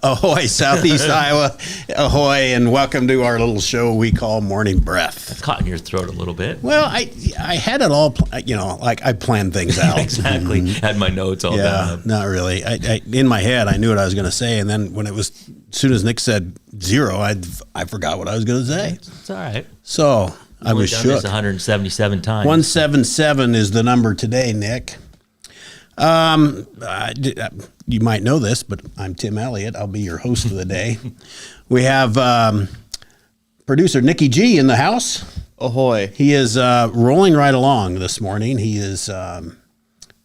Ahoy, Southeast Iowa. Ahoy, and welcome to our little show we call Morning Breath. It's caught in your throat a little bit. Well, I had it all, like I planned things out. Exactly. Had my notes all down. Not really. I in my head, I knew what I was going to say, and then when as soon as Nick said 0, I forgot what I was going to say. It's all right. So I was done shook. this 177 times. 177 is the number today, Nick. You might know this, but I'm Tim Elliott. I'll be your host of the day. We have producer Nikki G in the house. Ahoy. He is rolling right along this morning. He is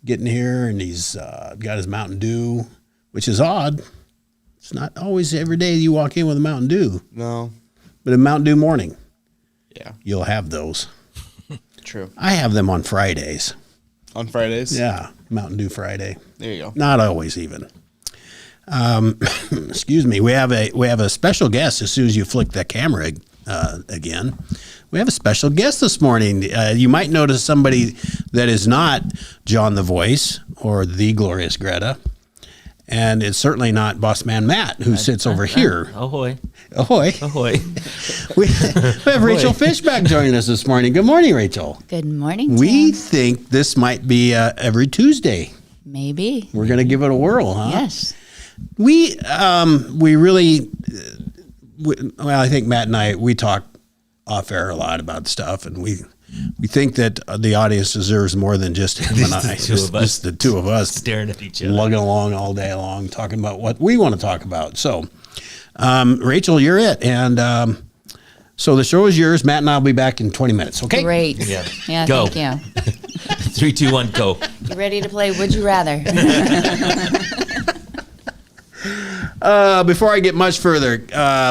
getting here, and he's got his Mountain Dew, which is odd. It's not always every day you walk in with a Mountain Dew. No. But a Mountain Dew morning, Yeah. you'll have those. True. I have them on Fridays. On Fridays? Yeah, Mountain Dew Friday. There you go. Not always even. Excuse me. We have a special guest. As soon as you flick the camera again, we have a special guest this morning. You might notice somebody that is not John the Voice or the Glorious Greta, and it's certainly not Boss Man Matt, who sits over here. Ahoy. Ahoy! Ahoy. We have Rachel Fishback joining us this morning. Good morning, Rachel. Good morning, We Tim. think this might be every Tuesday. Maybe. We're going to give it a whirl, huh? Yes. We really, well, I think Matt and we talk off air a lot about stuff, and we think that the audience deserves more than just him and I. Just the two of us Staring at each other. lugging along all day long, talking about what we want to talk about. So, Rachel, you're it, and so the show is yours. Matt and I'll be back in 20 minutes. Okay. Great. Yeah. Yeah, Go. thank you. 3, 2, 1, go. You ready to play Would You Rather? Before I get much further,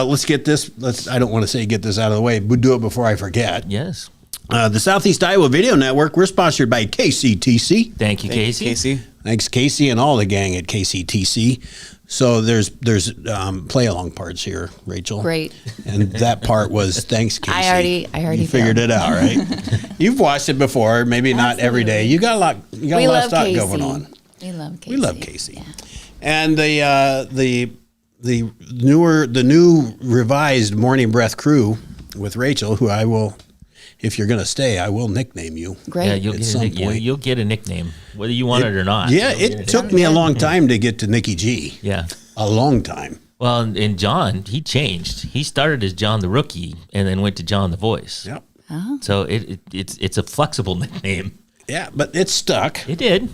let's get this. I don't want to say get this out of the way, but do it before I forget. Yes. The Southeast Iowa Video Network, we're sponsored by KCTC. Thank you, Casey. Casey. Thanks, Casey, and all the gang at KCTC. So there's play along parts here, Rachel. Great. And that part was thanks, Casey. I already You figured filled. it out, right? You've watched it before, maybe not every day. You got a lot. You got We a lot of love stuff Casey. going on. We love Casey. We love Casey. Yeah. And the new revised Morning Breath crew with Rachel, who I will, if you're going to stay, I will nickname you. Great. Yeah, you'll At get, some a, point. you'll get a nickname, whether you want it or not. Yeah, You'll get it took me a long time to get to Nikki G. Yeah. A long time. Well, and John, he changed. He started as John the Rookie and then went to John the Voice. Yep. So it's a flexible nickname. Yeah, but it stuck. It did.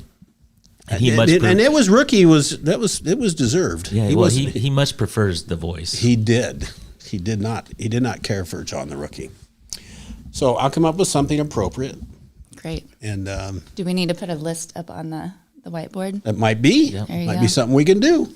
And And it was rookie. It was deserved. Yeah, he much prefers the Voice. He did. He did not care for John the Rookie. So I'll come up with something appropriate, Great. and Do we need to put a list up on the whiteboard? that might be Yeah. There you might go. be something we can do.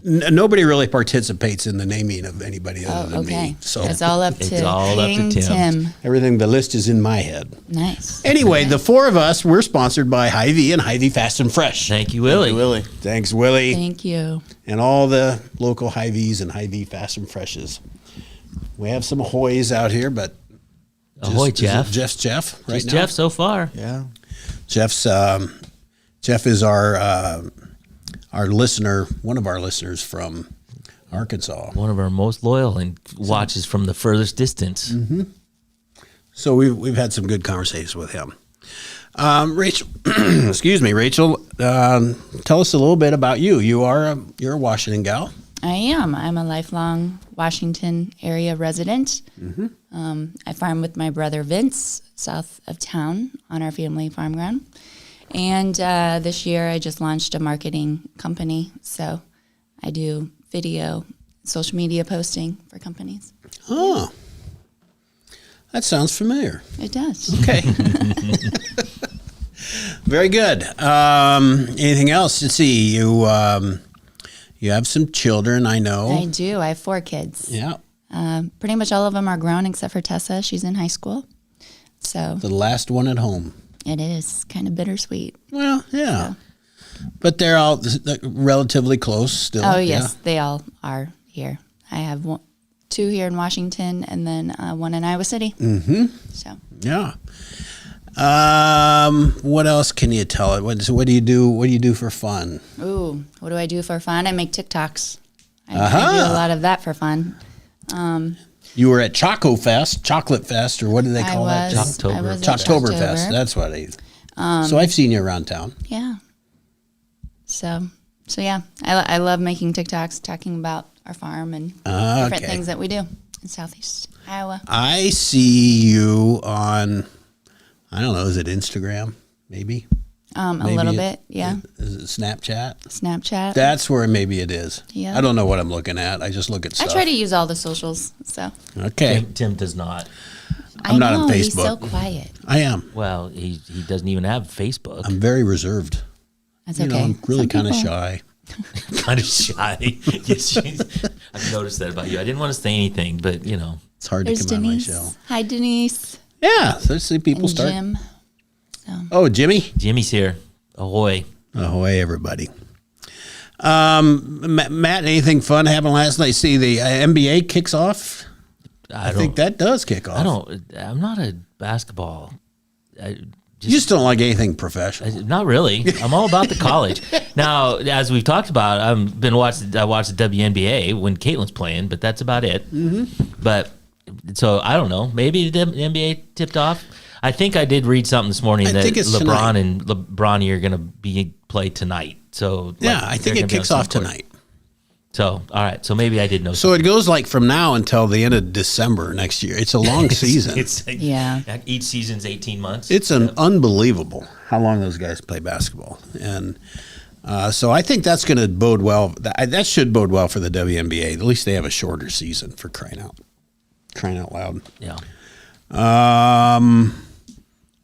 Nobody really participates in the naming of anybody other than Okay. me. So It's all up It's to all up to King Tim. everything, the list is in my head. Nice. Anyway, the four of us, we're sponsored by Hy-Vee and Hy-Vee Fast and Fresh. Thank you, Willie. Willie. Thanks, Willie. Thank you. And all the local Hy-Vees and Hy-Vee Fast and Freshes. We have some Ahoys out here, but Ahoy, is it Jeff. Just Jeff right Just now? Jeff so far. Yeah. Jeff is our listener, one of our listeners from Arkansas. One of our most loyal and watches from the furthest distance. So we've had some good conversations with him. Rachel, excuse me, Rachel. Tell us a little bit about you. You're a Washington gal. I am. I'm a lifelong Washington area resident. I farm with my brother Vince south of town on our family farm ground. And this year I just launched a marketing company. So I do video, social media posting for companies. Oh, that sounds familiar. It does. Okay. Very good. Anything else? Let's see. You have some children, I know. I do. I have 4 kids. Yeah. Pretty much all of them are grown except for Tessa. She's in high school. So The last one at home. it is kind of bittersweet. Well, yeah. But they're all relatively close still. Oh, yes, they all are here. I have 2 here in Washington and then 1 in Iowa City. Mm-hmm. So Yeah. What else can you tell it? What do you do? What do you do for fun? Ooh, what do I do for fun? I make TikToks. I do a lot of that for fun. You were at Choco Fest, Chocolate Fest, or what do they call that? I was at Chocktober Fest. That's what so I've seen you around town. Yeah. So yeah, I love making TikToks, talking about our farm and different Okay. things that we do in Southeast Iowa. I see you on, I don't know, is it Instagram? Maybe. A Maybe little bit, yeah. Is it Snapchat? Snapchat. That's where maybe it is. Yeah. I don't know what I'm looking at. I just look at I stuff. try to use all the socials, so. Okay. Tim does not. I'm not on He's so Facebook. quiet. I am. Well, he doesn't even have Facebook. I'm very reserved. That's You okay. know, I'm really Some kind of people- shy. Kind of shy. Yes, I've noticed that about you. I didn't want to say anything, but you know. It's hard There's to come Denise. on my show. Hi, Denise. Yeah. So see people And start. Jim. Oh, Jimmy. Jimmy's here. Ahoy. Ahoy, everybody. Matt, anything fun happened last night? See, the NBA kicks off. I think that does kick off. I'm not a basketball. You just don't like anything professional. Not really. I'm all about the college. Now, as we've talked about, I watched the WNBA when Caitlin's playing, but that's about it. Mm-hmm. But so I don't know. Maybe the NBA tipped off. I think I did read something this morning that think it's LeBron tonight. and Bronny are going to play tonight. So Yeah, like, I they're think gonna it be on kicks some off court. tonight. So all right. So maybe I did know. So it goes like from now until the end of December next year. It's a long season. It's like, Yeah. Each season's 18 months. It's an unbelievable how long those guys play basketball, and so I think that's going to bode well. That should bode well for the WNBA. At least they have a shorter season for crying out loud. Yeah.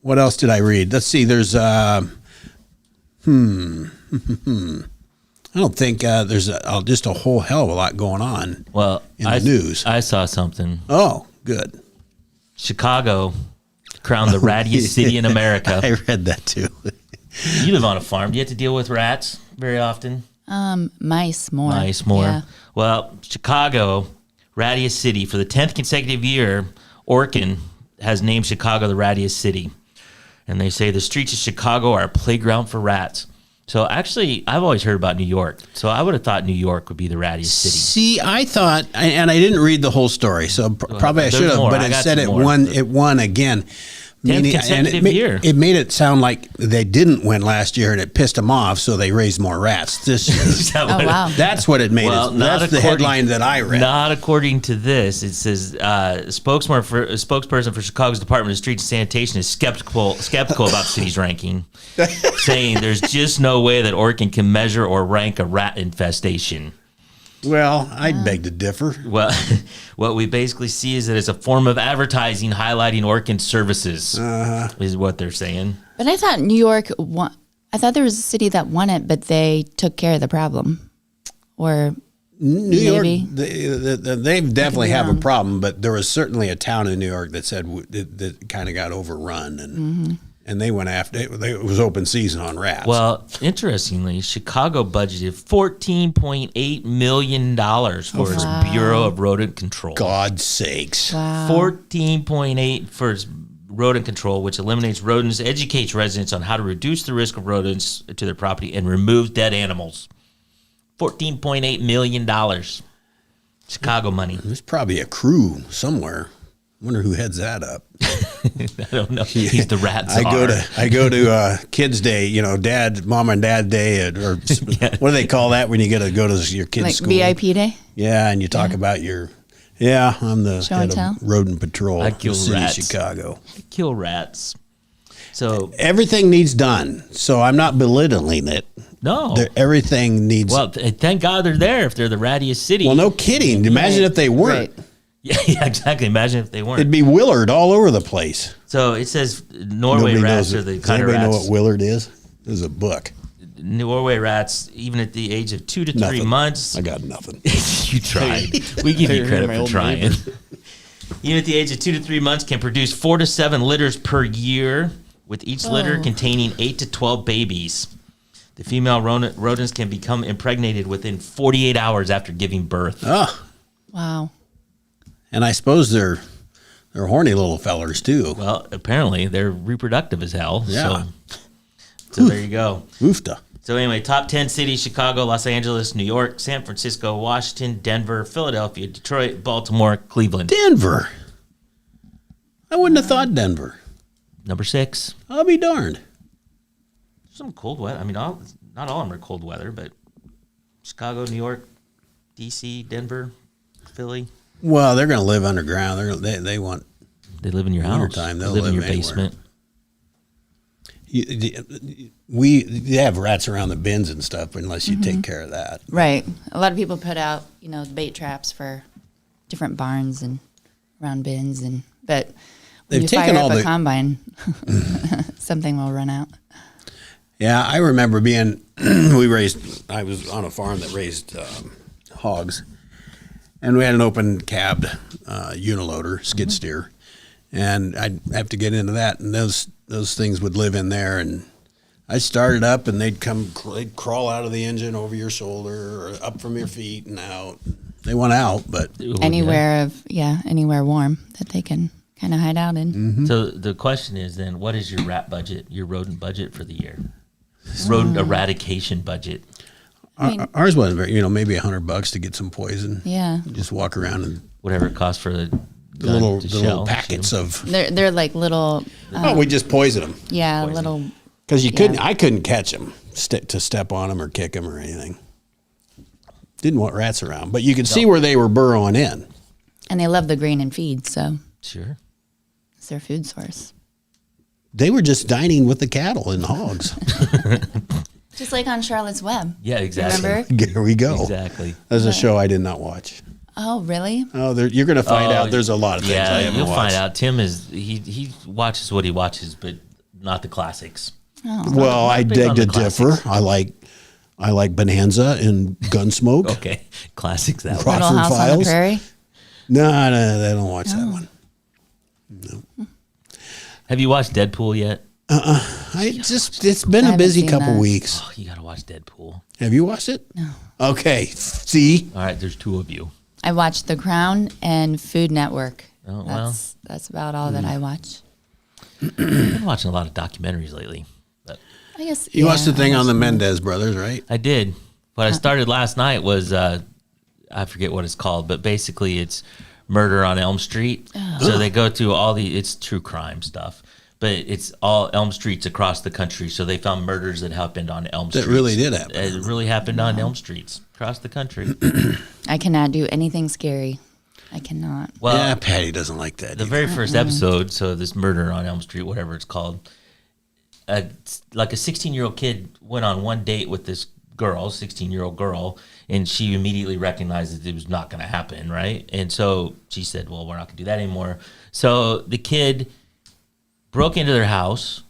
What else did I read? Let's see. There's I don't think there's just a whole hell of a lot going on. Well, In the news. I saw something. Oh, good. Chicago crowned the rattiest city in America. I read that too. You live on a farm. Do you have to deal with rats very often? Mice more. Nice, more. Yeah. Well, Chicago, rattiest city. For the 10th consecutive year, Orkin has named Chicago the rattiest city. And they say the streets of Chicago are a playground for rats. So actually, I've always heard about New York. So I would have thought New York would be the rattiest city. See, I thought, and I didn't read the whole story, so probably I there's should have, more. but I got instead some it more. won. It won again. 10th consecutive year. It made it sound like they didn't win last year, and it pissed them off, so they raised more rats this year. Is that Oh, what it- wow. That's what it made. Well, it. not That's the according- headline that I read. Not according to this. It says spokesperson for Chicago's Department of Streets and Sanitation is skeptical about the city's ranking, saying there's just no way that Oregon can measure or rank a rat infestation. Well, I'd beg to differ. Well, what we basically see is that it's a form of advertising highlighting Oregon's services, is what they're saying. But I thought New York won. I thought there was a city that won it, but they took care of the problem. Or New York, Maybe. they definitely be have a wrong. problem, but there was certainly a town in New York that said that kind of got overrun, and they went after it. It was open season on rats. Well, interestingly, Chicago budgeted $14.8 million for its Bureau of Rodent Control. God's sakes. wow. 14.8 for its rodent control, which eliminates rodents, educates residents on how to reduce the risk of rodents to their property, and removes dead animals. $14.8 million. Chicago money. There's probably a crew somewhere. Wonder who heads that up. I don't know. He's the rat czar. I go to Kids Day, Mom and Dad Day, or what do they call that when you get to go to your kids' Like school? VIP day? Yeah, and you talk about I'm the Show head and of tell? rodent patrol I in the kill city of rats. Chicago. Kill rats. So, Everything needs done, so I'm not belittling it. no. Everything needs. Well, thank God they're there if they're the rattiest city. Well, no kidding. Imagine if they weren't. Right. Yeah, exactly. Imagine if they weren't. It'd be Willard all over the place. So it says Norway Nobody rats knows are it. the Does kind of anybody know rats. what Willard is? There's a book. Norway rats, even at the age of 2 to 3 Nothing. months. I got nothing. You tried. We give you You're credit my for old trying. neighbor. Even at the age of 2 to 3 months, can produce 4 to 7 litters per year, with each litter Oh. containing 8 to 12 babies. The female rodents can become impregnated within 48 hours after giving birth. Oh, Wow. and I suppose they're They're horny little fellers too. Well, apparently they're reproductive as hell. Yeah. So there you go. Oofta. So anyway, top 10 cities: Chicago, Los Angeles, New York, San Francisco, Washington, Denver, Philadelphia, Detroit, Baltimore, Cleveland. Denver. I wouldn't have thought Denver. Number 6. I'll be darned. Some cold weather. I mean, not all of them are cold weather, but Chicago, New York, D.C., Denver, Philly. Well, they're going to live underground. They want They live in your house. Wintertime, They they'll live in your live anywhere. basement. they have rats around the bins and stuff unless you take care of that. Right. A lot of people put out, bait traps for different barns and around bins, but when They've you taken fire all up a the- combine, something will run out. Yeah, I remember being I was on a farm that raised hogs, and we had an open cabbed uniloader skid steer, and I'd have to get into that, and those things would live in there, and I'd start it up, and they'd crawl out of the engine over your shoulder or up from your feet and out. They want out, but Ooh, Anywhere warm that they can kind of hide out in. Mm-hmm. So the question is then, what is your rat budget, your rodent budget for the year? Rodent eradication budget. ours wasn't very, maybe $100 to get some poison. Yeah. Just walk around and Whatever it costs for the the gun little to the little shell, packets shoot 'em. of. They're like little, We just poison them Poison. little, because Yeah. I couldn't catch them to step on them or kick them or anything. Didn't want rats around, but you could see where they were burrowing in. and they love the grain and feed, so Sure. it's their food source. They were just dining with the cattle and hogs. Just like on Charlotte's Web. Yeah, exactly. Remember? Here we go. Exactly. That's a show I did not watch. Oh, really? Oh, you're going to find out. There's a lot of things I Yeah, haven't you'll watched. find out. Tim he watches what he watches, but not the classics. Well, I big on beg to the differ. I like Bonanza and Gunsmoke. Okay, classics that Right. one. Little Rockford House on Files? the Prairie. No, they don't watch that one. Have you watched Deadpool yet? It's been I a haven't busy seen couple that. weeks. Oh, you gotta watch Deadpool. Have you watched it? No. Okay. See, All right, there's 2 of you. I watched The Crown and Food Network. Oh, well. That's about all that I watch. I've been watching a lot of documentaries lately. But I guess you watched the thing I on the watched Mendez brothers, right? I did. What I started last night was I forget what it's called, but basically it's Murder on Elm Street. So they go through it's true crime stuff, but it's all Elm Streets across the country. So they found murders that happened on Elm Streets. really did happen. It really happened on Elm Streets across the country. I cannot do anything scary. I cannot. Well, Yeah, Patty doesn't like that. the either. very first episode, so this Murder on Elm Street, whatever it's called, like a 16-year-old kid went on one date with this girl, 16-year-old girl, and she immediately recognized that it was not going to happen, right? And so she said, well, we're not going to do that anymore. So the kid broke into their house.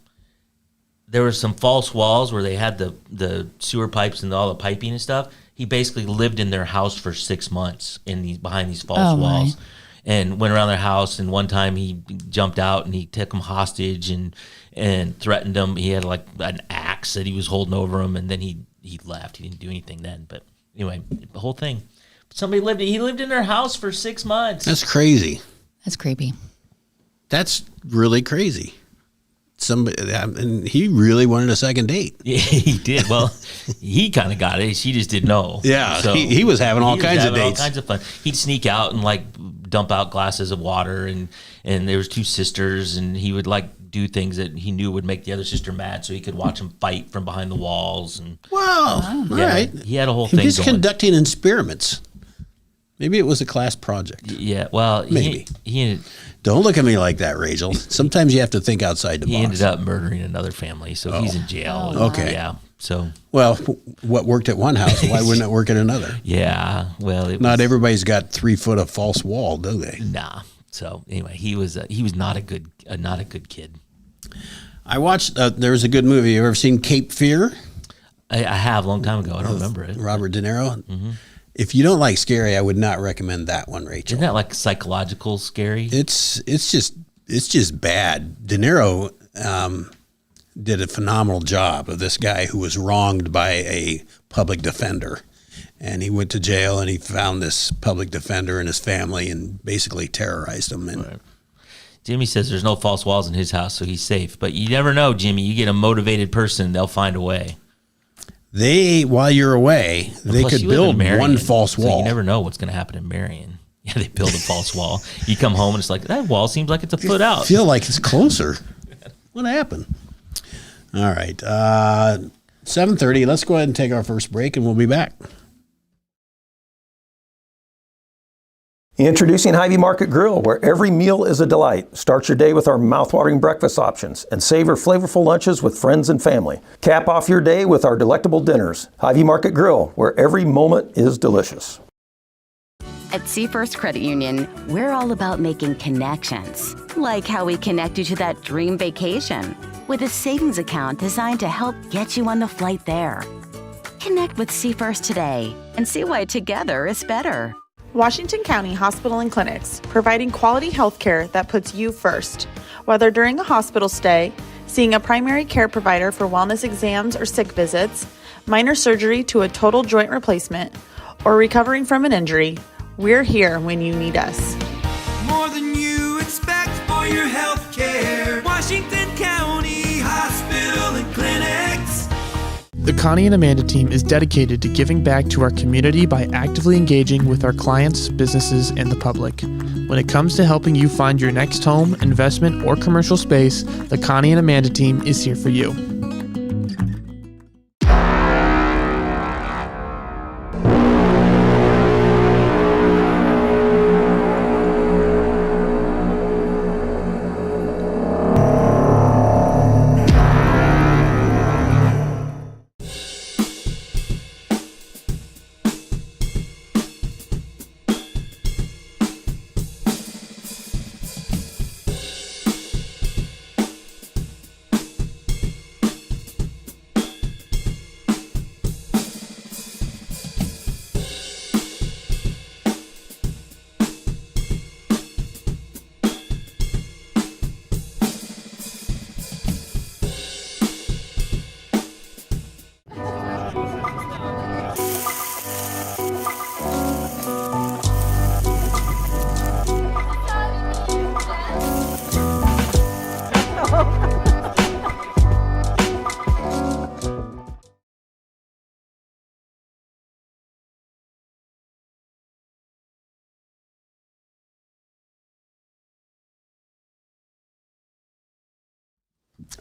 There were some false walls where they had the sewer pipes and all the piping and stuff. He basically lived in their house for 6 months behind these false Oh, my. walls, and went around their house. And one time he jumped out and he took them hostage and threatened them. He had like an axe that he was holding over him, and then he left. He didn't do anything then. But anyway, the whole thing. He lived in their house for 6 months. That's crazy. That's creepy. That's really crazy. And he really wanted a second date. Yeah, he did. Well, he kind of got it. She just didn't know. Yeah, he was having all kinds of having dates. All kinds of fun. He'd sneak out and like dump out glasses of water, and there was 2 sisters, and he would like do things that he knew would make the other sister mad, so he could watch them fight from behind the walls. And Wow. All yeah, right. he had a whole He thing was going. conducting experiments. Maybe it was a class project. Yeah, well, Maybe. he Don't look at me like that, Rachel. Sometimes you have to think outside the box. ended up murdering another family, so he's in jail. Oh, okay. Yeah. So Well, what worked at one house, why wouldn't it work at another? yeah. Well, it Not was, everybody's got 3 foot of false wall, do they? nah. So anyway, he was not a good kid. I watched. There was a good movie. You ever seen Cape Fear? I have a long time ago. I don't remember it. Robert De Niro. If you don't like scary, I would not recommend that one, Rachel. Isn't that like psychological scary? It's just bad. De Niro did a phenomenal job of this guy who was wronged by a public defender, and he went to jail and he found this public defender and his family and basically terrorized them. And Jimmy says there's no false walls in his house, so he's safe. But you never know, Jimmy. You get a motivated person, they'll find a way. While you're away, they Plus, could you live in build Marion, one false so wall. you never know what's going to happen in Marion. Yeah, they build a false wall. You come home and it's like, that wall seems like it's a foot I out. feel like it's closer. What happened? All right. 7:30. Let's go ahead and take our first break, and we'll be back. Introducing Hy-Vee Market Grill, where every meal is a delight. Start your day with our mouth-watering breakfast options and savor flavorful lunches with friends and family. Cap off your day with our delectable dinners. Hy-Vee Market Grill, where every moment is delicious. At Seafirst Credit Union, we're all about making connections, like how we connect you to that dream vacation with a savings account designed to help get you on the flight there. Connect with Seafirst today and see why together is better. Washington County Hospital and Clinics, providing quality health care that puts you first. Whether during a hospital stay, seeing a primary care provider for wellness exams or sick visits, minor surgery to a total joint replacement, or recovering from an injury, we're here when you need us. More than you expect for your health care. Washington County Hospital and Clinics. The Connie and Amanda team is dedicated to giving back to our community by actively engaging with our clients, businesses, and the public. When it comes to helping you find your next home, investment, or commercial space, the Connie and Amanda team is here for you.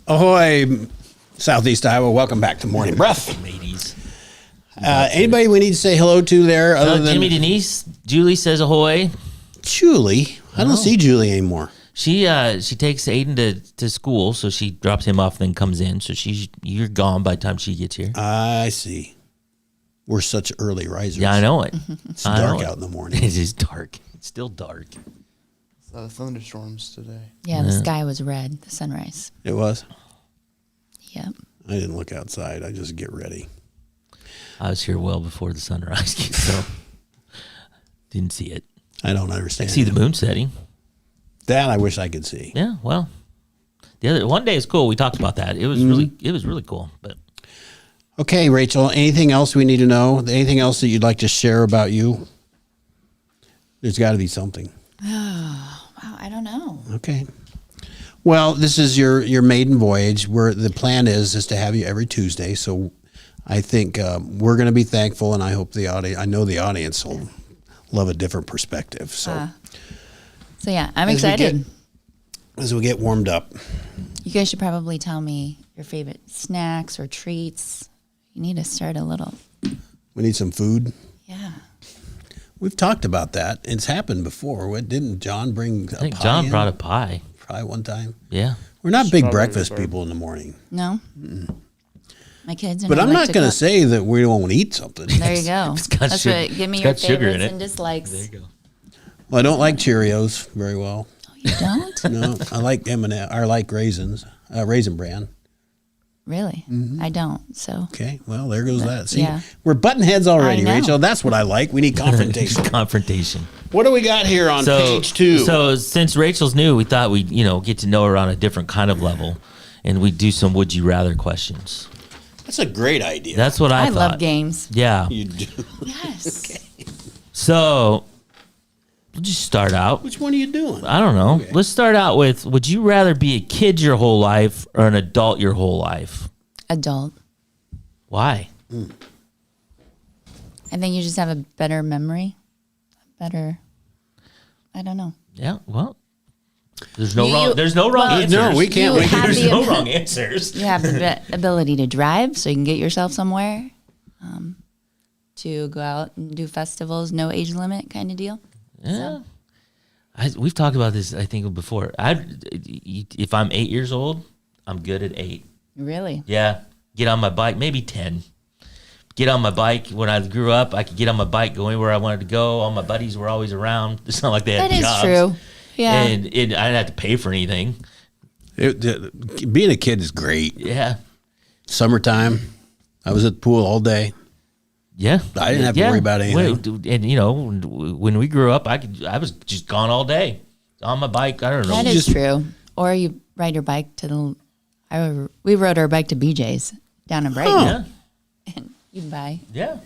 Ahoy, Southeast Iowa. Welcome back to Morning Breath. Ladies. Anybody we need to say hello to there other than Jimmy Denise, Julie says ahoy. Julie? I don't see Julie anymore. She takes Aiden to school, so she drops him off, then comes in. So you're gone by the time she gets here. I see. We're such early risers. Yeah, I know it. It's dark out in the morning. It is dark. It's still dark. Thunderstorms today. Yeah, the sky was red, the sunrise. It was? Yep. I didn't look outside. I just get ready. I was here well before the sunrise, so didn't see it. I don't I understand. see the moon setting. That I wish I could see. Yeah, well, the other one day is cool. We talked about that. It was really cool. But Okay, Rachel, anything else we need to know? Anything else that you'd like to share about you? There's got to be something. Wow, I don't know. Okay. Well, this is your maiden voyage. Where the plan is to have you every Tuesday. So I think we're going to be thankful, and I hope I know the audience will love a different perspective. So So yeah, I'm As we excited. as we get warmed up, You guys should probably tell me your favorite snacks or treats. You need to start a little. we need some food. Yeah. We've talked about that. It's happened before. What didn't John bring? I think John brought a pie. pie one time. Yeah. We're not big Strawberry breakfast syrup. people in the morning. No. My kids. But and I I'm like not to going to cook. say that we won't eat something. There you go. It's got That's sugar- what. Give me it's your got sugar in favorites it. and dislikes. There you go. Well, I don't like Cheerios very well. Oh, you don't? No, I like M&M. I like raisins, Raisin Bran. Really? I don't. So Okay, well, there goes that. See, Yeah. we're butting heads already, I know. Rachel. That's what I like. We need confrontation. Confrontation. What do we got here on page 2? So since Rachel's new, we thought we'd get to know her on a different kind of level, and we'd do some would you rather questions. That's a great idea. That's what I I thought. love games. Yeah. You do. Yes. So we'll just start out. Which one are you doing? I don't know. Okay. Let's start out with, would you rather be a kid your whole life or an adult your whole life? Adult. Why? I think you just have a better memory. I don't know. Yeah, well, there's no You- wrong. There's no wrong well, answers. No, we can't. You We have There's the- no wrong answers. You have the ability to drive, so you can get yourself somewhere. To go out and do festivals, no age limit kind of deal. Yeah. We've talked about this, I think, before. If I'm 8 years old, I'm good at 8. Really? Yeah. Get on my bike, maybe 10. Get on my bike. When I grew up, I could get on my bike, go anywhere I wanted to go. All my buddies were always around. It's not like they had That is jobs. true. Yeah. And I didn't have to pay for anything. Being a kid is great. Yeah. Summertime, I was at the pool all day. Yeah. I didn't have to worry about anything. And, you know, when we grew up, I was just gone all day. On my bike, I don't know. That is true. Or you ride your bike to we rode our bike to BJ's down in Brighton. Yeah. And you can buy Yeah.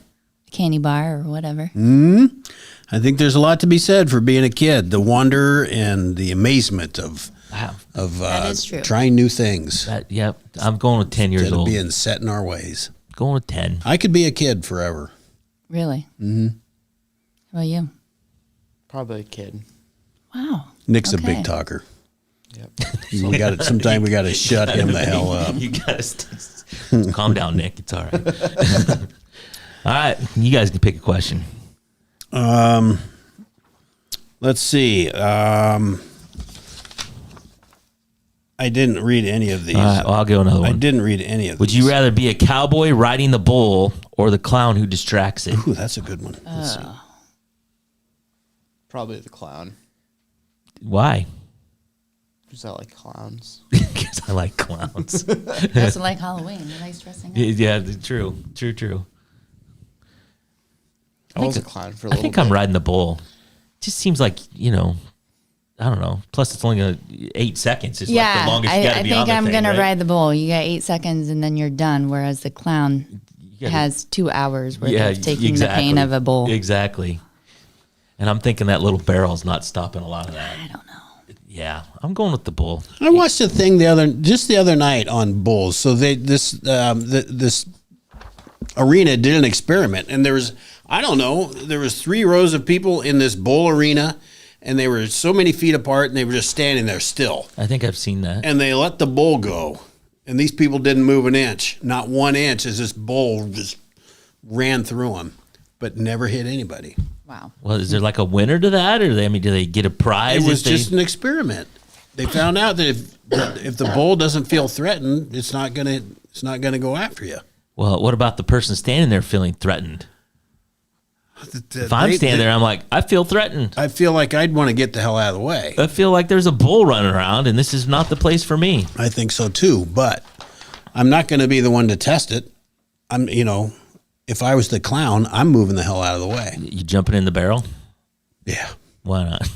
a candy bar or whatever. I think there's a lot to be said for being a kid. The wonder and the amazement of Wow. That is true. trying new things Yeah. I'm going with 10 years instead of old. being set in our ways. Going with 10. I could be a kid forever. Really? Mm-hmm. How about you? Probably a kid. Wow. Nick's a Okay. big talker. Yep. We got to. Sometime we got to shut him the hell up. You guys calm down, Nick. It's all right. All right. You guys can pick a question. Let's see. I didn't read any of these. All right. Well, I'll go another I one. didn't read any of Would these. you rather be a cowboy riding the bull or the clown who distracts it? Ooh, that's a good one. Let's see. Probably the clown. Why? Because I like clowns. Because I like clowns. That's like Halloween. You like dressing up. Yeah, true. I was a clown for a I little think bit. I'm riding the bull. Just seems like, you know, I don't know. Plus, it's only 8 seconds. It's like Yeah, the longest you got I to be think on the I'm thing, gonna right? ride the bull. You got 8 seconds and then you're done. Whereas the clown gotta- has 2 hours worth Yeah, of taking exactly. the pain of a bull. Exactly. And I'm thinking that little barrel's not stopping a lot of that. I don't know. Yeah, I'm going with the bull. I watched a thing the other night on bulls. So this arena did an experiment, and there was 3 rows of people in this bull arena, and they were so many feet apart, and they were just standing there still. I think I've seen that. And they let the bull go, and these people didn't move an inch, not 1 inch, as this bull just ran through them, but never hit anybody. Wow. Well, is there like a winner to that, or do they get a prize? It was if they- just an experiment. They found out that if the bull doesn't feel threatened, it's not gonna go after you. Well, what about the person standing there feeling threatened? If I'm standing there, I'm like, I feel threatened. I feel like I'd want to get the hell out of the way. I feel like there's a bull running around, and this is not the place for me. I think so too, but I'm not going to be the one to test it. If I was the clown, I'm moving the hell out of the way. You jumping in the barrel? Yeah, Why not?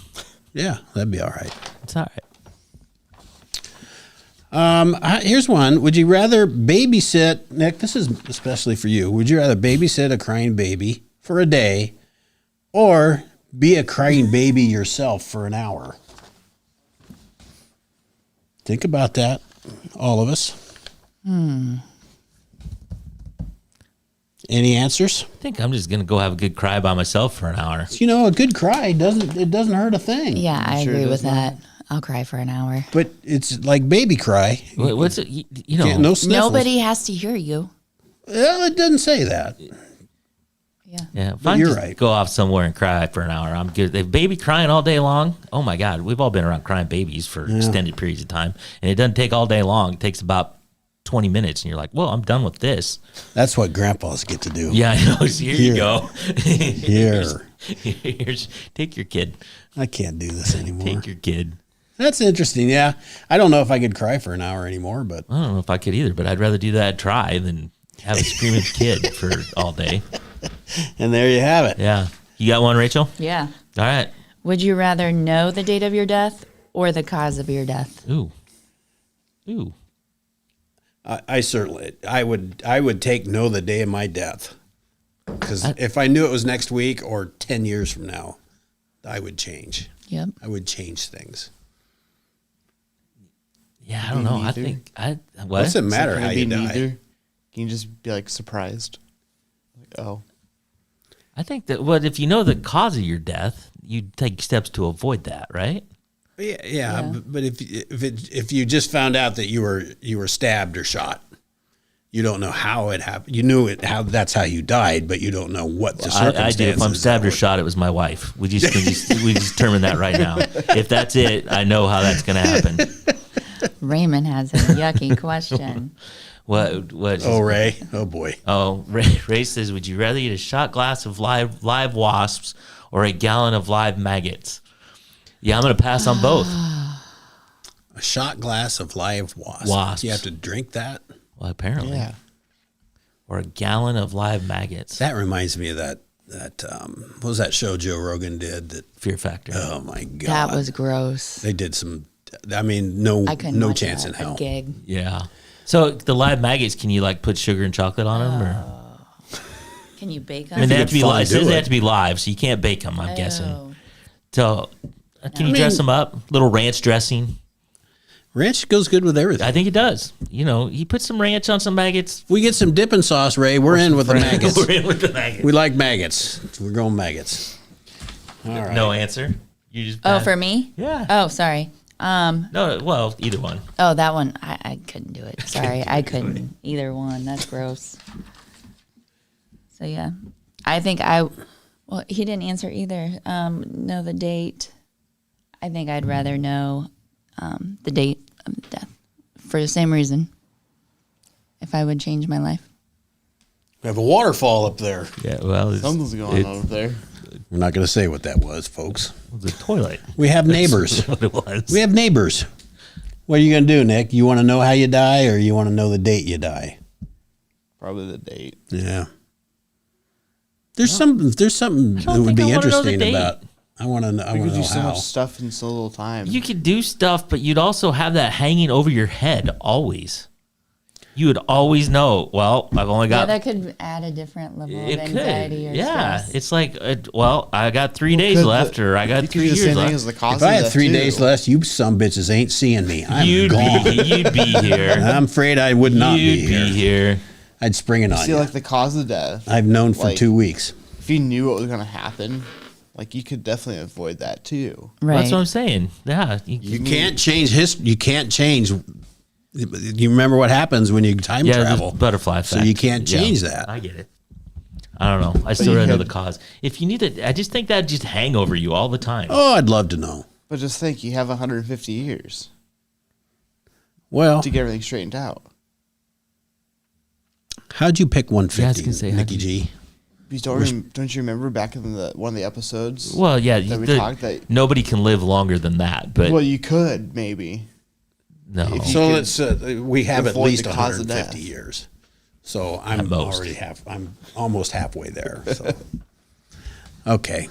yeah, that'd be all right. It's all right. Here's one. Would you rather babysit, Nick? This is especially for you. Would you rather babysit a crying baby for a day, or be a crying baby yourself for an hour? Think about that, all of us. Any answers? I think I'm just gonna go have a good cry by myself for an hour. A good cry doesn't hurt a thing. Yeah, I sure agree it with does that. I'll cry for an hour. But it's like baby cry. What's it? You know, No sniffles. Nobody has to hear you. Well, it doesn't say that. Yeah. yeah. If But I you're just right. go off somewhere and cry for an hour, I'm good. If baby crying all day long, oh my God, we've all been around crying babies for extended periods of time, and it doesn't take all day long. It takes about 20 minutes, and you're like, well, I'm done with this. That's what grandpas get to do. Yeah, I know. So here you go. Here. Here's, take your kid. I can't do this anymore. Take your kid. That's interesting. Yeah. I don't know if I could cry for an hour anymore, but I don't know if I could either, but I'd rather do that try than have a screaming kid for all day. and there you have it. Yeah. You got one, Rachel? Yeah. All right. Would you rather know the date of your death or the cause of your death? Ooh. I certainly I would take know the day of my death. Because if I knew it was next week or 10 years from now, I would change. Yep. I would change things. Yeah, I don't know. I neither. think what? What's it matter Can how it be you die? neither? Can you just be like surprised? Like, oh, I think that if you know the cause of your death, you take steps to avoid that, right? Yeah. But if you just found out that you were stabbed or shot, you don't know how it happened. You knew how that's how you died, but you don't know what the circumstances. I do. If I'm stabbed or that shot, it was my wife. We just determine that right now. If that's it, I know how that's going to happen. Raymond has a yucky question. What? Oh, Ray. Oh, boy. Oh, Ray says, would you rather eat a shot glass of live wasps or a gallon of live maggots? Yeah, I'm going to pass on both. A shot glass of live wasps. You have to drink that? Well, apparently. yeah. Or a gallon of live maggots. That reminds me of that what was that show Joe Rogan did? That Fear Factor. Oh, my God. That was gross. They did some, I mean, no watch chance that. in hell. A gig. Yeah. So the live maggots, can you like put sugar and chocolate on them? Or? Can you bake I them? mean, they have to be fun live. to do They it. have to be live, so you can't bake them, I'm guessing. Oh. So can you dress them up? Little ranch dressing? Ranch goes good with everything. I think it does. You know, you put some ranch on some maggots. We get some dipping sauce, Ray. We're in with the maggots. We're in with the maggots. We like maggots. We're going maggots. All right. No answer. You just Oh, for me? Yeah. Oh, sorry. No, well, either one. Oh, that one. I couldn't do it. Sorry, I couldn't. Either one. That's gross. So, yeah. I think well, he didn't answer either. Know the date. I think I'd rather know the date of death for the same reason. If I would change my life. We have a waterfall up there. Yeah, well, Something's going on over there. We're not going to say what that was, folks. It was a toilet. We have neighbors. That's what it was. We have neighbors. What are you going to do, Nick? You want to know how you die, or you want to know the date you die? Probably the date. Yeah. There's something that would think be I wanna know the interesting date. about. I want to know. I want Because to you know do so how. much stuff in so little time. You could do stuff, but you'd also have that hanging over your head always. You would always know, well, I've only Yeah, got... that could add a different level of it anxiety could. or Yeah. stress. It's like, well, I got 3 days Could left, or I it got could 3 be the years same thing left. as the cause If I of had death, 3 too. days left, you some bitches ain't seeing me. I'm You'd gone. you'd be here. I'm afraid I would not You'd be here. I'd spring it on See, you. like the cause of death. I've known for like, 2 weeks. If you knew what was going to happen, like you could definitely avoid that too. Right. That's what I'm saying. Yeah. You can't change history. You can't change. You remember what happens when you time Yeah, travel. the butterfly effect. So you can't Yeah, change that. I get it. I don't know. I still you don't know could- the cause. If you need it, I just think that'd just hang over you all the time. Oh, I'd love to know. But just think, you have 150 years Well, to get everything straightened out. how'd you pick 150, Yeah, I was gonna say, how'd Nikki you- G? You don't you remember back in one of the episodes? Well, yeah. That we talked that- nobody can live longer than that, but Well, you could maybe. no. if you So could let's we have at avoid least the cause of 150 death. years. So I'm most. I'm almost halfway there. So okay.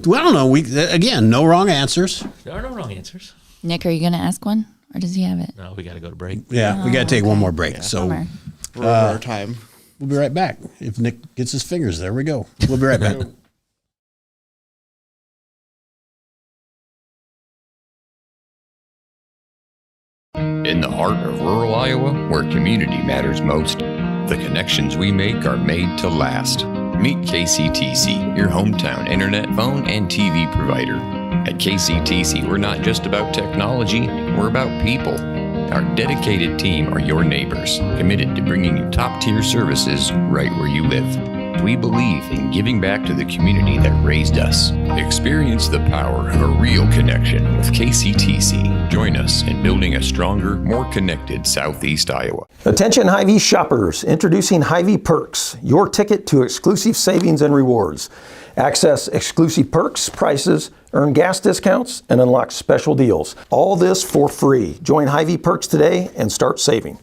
Well, I don't know. Again, no wrong answers. There are no wrong answers. Nick, are you going to ask one? Or does he have it? No, we got to go to break. Yeah, we got to take one more break. So Bummer. We're over our time. we'll be right back. If Nick gets his fingers, there we go. We'll be right back. In the heart of rural Iowa, where community matters most, the connections we make are made to last. Meet KCTC, your hometown internet, phone, and TV provider. At KCTC, we're not just about technology, we're about people. Our dedicated team are your neighbors, committed to bringing you top-tier services right where you live. We believe in giving back to the community that raised us. Experience the power of a real connection with KCTC. Join us in building a stronger, more connected Southeast Iowa. Attention Hy-Vee shoppers, introducing Hy-Vee Perks, your ticket to exclusive savings and rewards. Access exclusive perks, prices, earn gas discounts, and unlock special deals. All this for free. Join Hy-Vee Perks today and start saving.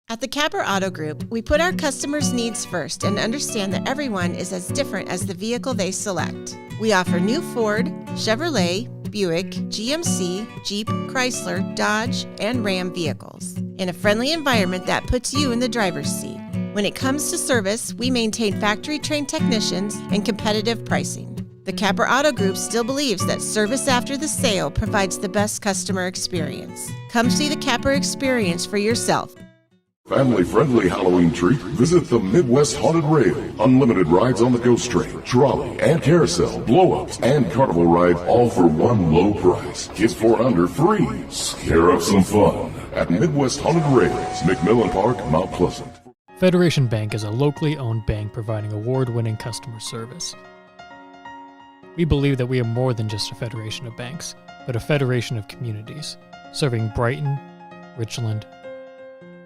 At the Capper Auto Group, we put our customers' needs first and understand that everyone is as different as the vehicle they select. We offer new Ford, Chevrolet, Buick, GMC, Jeep, Chrysler, Dodge, and Ram vehicles in a friendly environment that puts you in the driver's seat. When it comes to service, we maintain factory-trained technicians and competitive pricing. The Capper Auto Group still believes that service after the sale provides the best customer experience. Come see the Capper experience for yourself. Family-friendly Halloween treat. Visit the Midwest Haunted Rail. Unlimited rides on the Ghost Train, trolley, and carousel, blow-ups, and carnival ride, all for one low price. Kids 4 under free. Scare up some fun at Midwest Haunted Rails, McMillan Park, Mount Pleasant. Federation Bank is a locally owned bank providing award-winning customer service. We believe that we are more than just a federation of banks, but a federation of communities, serving Brighton, Richland,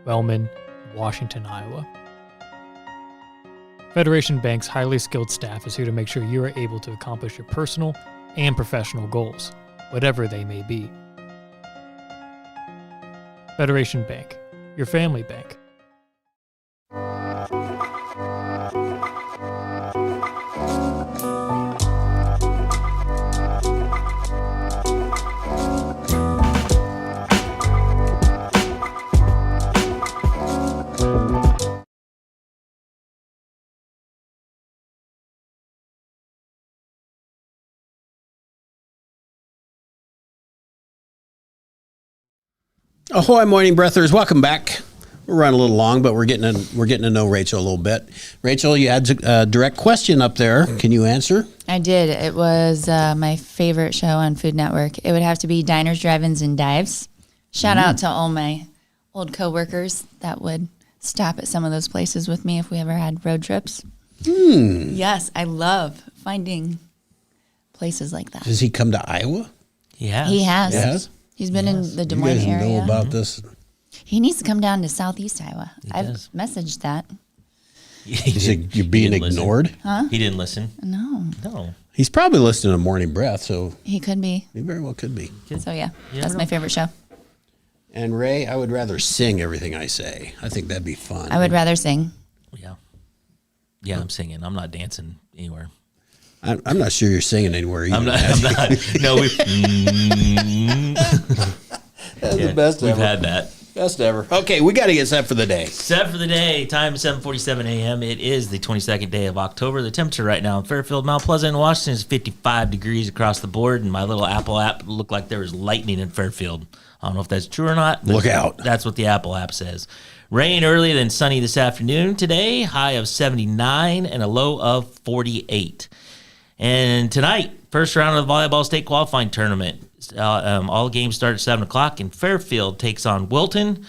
Wellman, Washington, Iowa. Federation Bank's highly skilled staff is here to make sure you are able to accomplish your personal and professional goals, whatever they may be. Federation Bank, your family bank. Ahoy, morning breathers! Welcome back. We're running a little long, but we're getting to know Rachel a little bit. Rachel, you had a direct question up there. Can you answer? I did. It was my favorite show on Food Network. It would have to be Diners, Drive-Ins, and Dives. Shout out to all my old coworkers that would stop at some of those places with me if we ever had road trips. Yes, I love finding places like that. Does he come to Iowa? Yeah. He has. Yes? He's been in the Des You Moines guys area. know about this? He needs to come down to Southeast Iowa. I've does. messaged that. Is it you're being ignored? Huh? He didn't listen. No. He's probably listening to Morning Breath, so He could be. he very well could be. So yeah, You that's never my know. favorite show. And Ray, I would rather sing everything I say. I think that'd be fun. I would rather sing. Yeah. Yeah, I'm singing. I'm not dancing anywhere. I'm not sure you're singing anywhere either. I'm not. No, we've. That's the best We've ever. had that. Best ever. Okay, we got to get set for the day. Set for the day. Time is 7:47 a.m. It is the 22nd day of October. The temperature right now in Fairfield, Mount Pleasant, and Washington is 55 degrees across the board. And my little Apple app looked like there was lightning in Fairfield. I don't know if that's true or not. but Look out. That's what the Apple app says. Rain early, then sunny this afternoon today. High of 79 and a low of 48. And tonight, first round of the volleyball state qualifying tournament. All games start at 7 o'clock, and Fairfield takes on Wilton.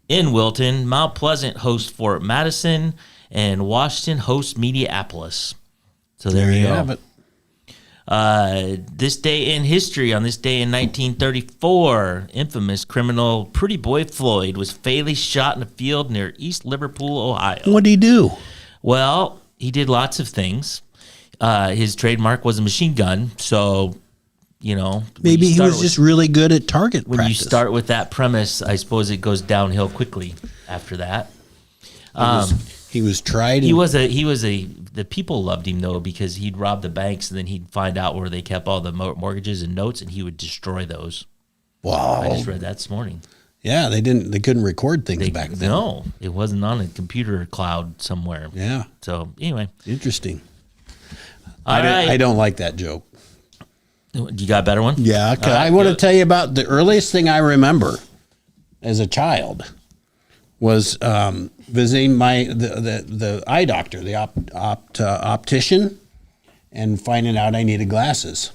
In Wilton, Mount Pleasant hosts Fort Madison, and Washington hosts Mediapolis. So there you go. have it. This day in history, on this day in 1934, infamous criminal Pretty Boy Floyd was fatally shot in a field near East Liverpool, Ohio. What'd he do? Well, he did lots of things. His trademark was a machine gun, so, you know. Maybe he was just really good at target When practice. you start with that premise, I suppose it goes downhill quickly after that. He was tried. The people loved him though because he'd rob the banks and then he'd find out where they kept all the mortgages and notes and he would destroy those. Wow. I just read that this morning. Yeah, they couldn't record things back then. No, it wasn't on a computer cloud somewhere. Yeah. So anyway, Interesting. all right. I don't like that joke. You got a better one? Yeah, 'cause All right, I want to good. tell you about the earliest thing I remember as a child was visiting the eye doctor, the optician, and finding out I needed glasses.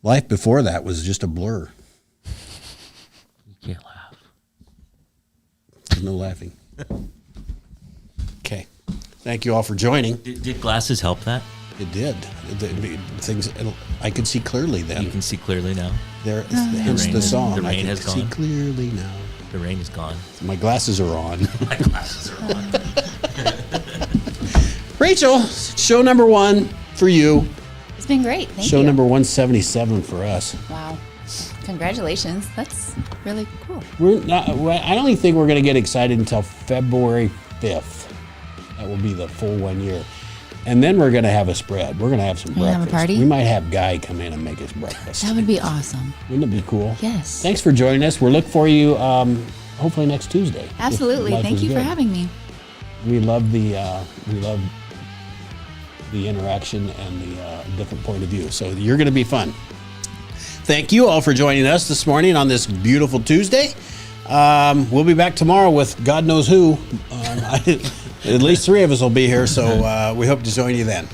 Life before that was just a blur. You can't laugh. There's no laughing. Okay. Thank you all for joining. Did glasses help that? It did. I could see clearly then. You can see clearly now. There, hence the song. The rain I has can see gone. clearly now. The rain is gone. My glasses are on. My glasses are on. Rachel, show number 1 for you. It's been great. Thank Show you. number 177 for us. Wow. Congratulations. That's really cool. We're not. I don't even think we're going to get excited until February 5th. That will be the full 1 year. And then we're going to have a spread. We're going to have some We're gonna have a breakfast. party? We might have Guy come in and make us breakfast. That would be awesome. Wouldn't it be cool? Yes. Thanks for joining us. We'll look for you hopefully next Tuesday. if Absolutely. life Thank is you for good. having me. We love the the interaction and the different point of view. So you're going to be fun. Thank you all for joining us this morning on this beautiful Tuesday. We'll be back tomorrow with God knows who. At least 3 of us will be here, so we hope to join you then.